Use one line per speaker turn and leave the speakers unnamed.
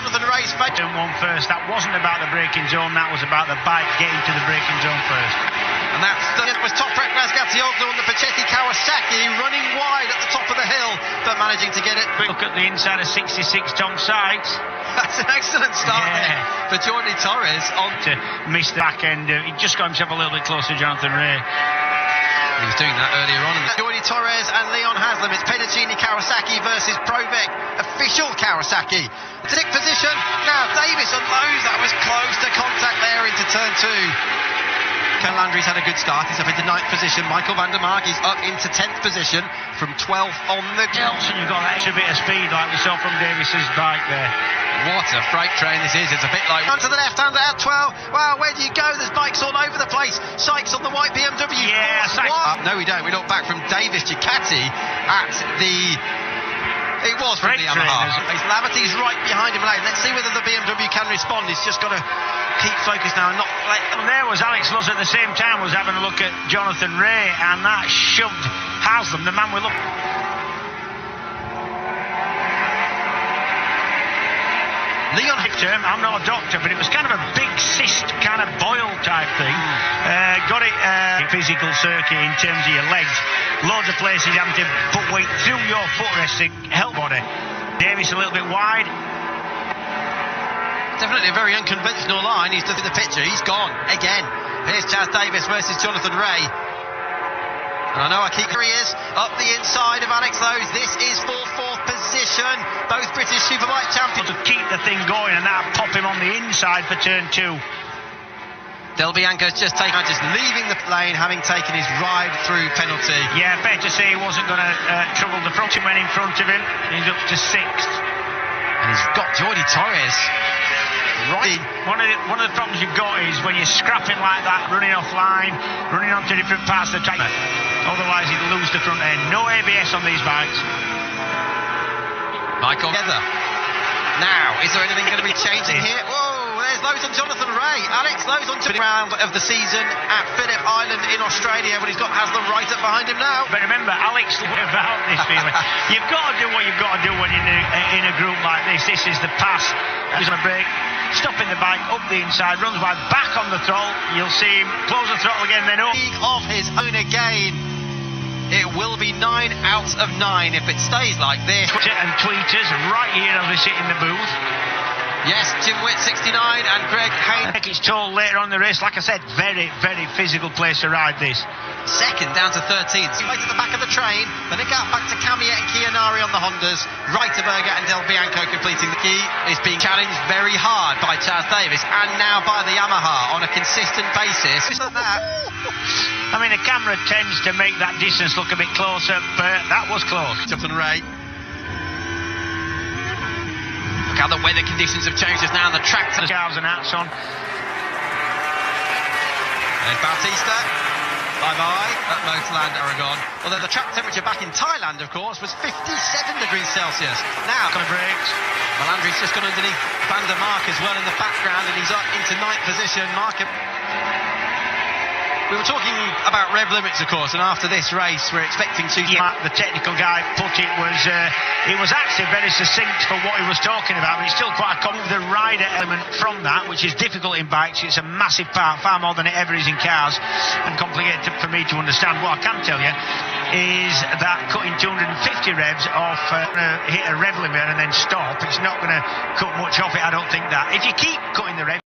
Jonathan Ray's fate.
One first, that wasn't about the braking zone, that was about the bike getting to the braking zone first.
And that was top Frank Razgatioğlu on the Pachetti Kawasaki, running wide at the top of the hill, but managing to get it.
Look at the inside of 66 Tom Sykes.
That's an excellent start there for Jordi Torres. On
to miss the back end. He just got himself a little bit closer to Jonathan Ray.
He was doing that earlier on. Jordi Torres and Leon Haslam. It's Pedicini Kawasaki versus Provec. Official Kawasaki. Sixth position. Now Davis unloads. That was close to contact there into turn 2. Ken Landry's had a good start. He's up into 9th position. Michael van der Mark is up into 10th position from 12th on the...
Nelson, you've got that extra bit of speed like we saw from Davis's bike there.
What a freight train this is. It's a bit like... Onto the left-hander at 12. Wow, where do you go? There's bikes all over the place. Sykes on the white BMW.
Yeah, Sykes.
No, we don't. We look back from Davis Ducati at the... It was from the Yamaha. Laverty's right behind him. Let's see whether the BMW can respond. He's just got to keep focused now and not let...
And there was Alex Luz at the same time was having a look at Jonathan Ray, and that shoved Haslam, the man we look... Leon Hector, I'm not a doctor, but it was kind of a big cyst, kind of boil type thing. Got it physical circuit in terms of your legs. Loads of places having to put weight through your footrest to help body. Davis a little bit wide.
Definitely a very unconventional line. He's looked at the picture. He's gone again. Here's Chaz Davis versus Jonathan Ray. And I know I keep... Here he is, up the inside of Alex Lowes. This is for 4th position. Both British superbike champions.
To keep the thing going, and that pop him on the inside for turn 2.
Del Bianco's just leaving the lane, having taken his ride through penalty.
Yeah, fair to say he wasn't going to trouble the front. He went in front of him. He's up to 6th.
And he's got Jordi Torres. Right.
One of the problems you've got is when you're scrapping like that, running offline, running onto different parts of the track. Otherwise, he'd lose the front end. No ABS on these bikes.
Michael together. Now, is there anything going to be changing here? Whoa, there's Lowes on Jonathan Ray. Alex Lowes on the round of the season at Phillip Island in Australia, but he's got Haslam right up behind him now.
But remember, Alex, about this feeling. You've got to do what you've got to do when you're in a group like this. This is the pass. He's on a break. Stopping the bike up the inside, runs wide, back on the throttle. You'll see him close the throttle again, then up.
Of his own again. It will be 9 out of 9 if it stays like this.
And tweeters right here as we sit in the booth.
Yes, Jim Witt 69 and Greg Haynes.
It's told later on in the race. Like I said, very, very physical place to ride this.
Second down to 13th. Right at the back of the train. Then it got back to Kamiet and Kianari on the Hondas. Reiterberger and Del Bianco completing the key. Is being challenged very hard by Chaz Davis and now by the Yamaha on a consistent basis.
I mean, the camera tends to make that distance look a bit closer, but that was close.
Jonathan Ray. Look how the weather conditions have changed us now. The track to the
scarves and hats on.
There's Bautista. Bye-bye at Motoland, Aragon. Although the track temperature back in Thailand, of course, was 57 degrees Celsius. Now,
kind of breaks.
Melandri's just gone underneath Van der Mark as well in the background, and he's up into 9th position. We were talking about rev limits, of course, and after this race, we're expecting to...
Yeah, the technical guy put it was actually very succinct for what he was talking about, but it's still quite a the rider element from that, which is difficult in bikes. It's a massive part, far more than it ever is in cars, and complicated for me to understand. What I can tell you is that cutting 250 revs off, hit a rev limit and then stop, it's not going to cut much off it, I don't think that. If you keep cutting the rev...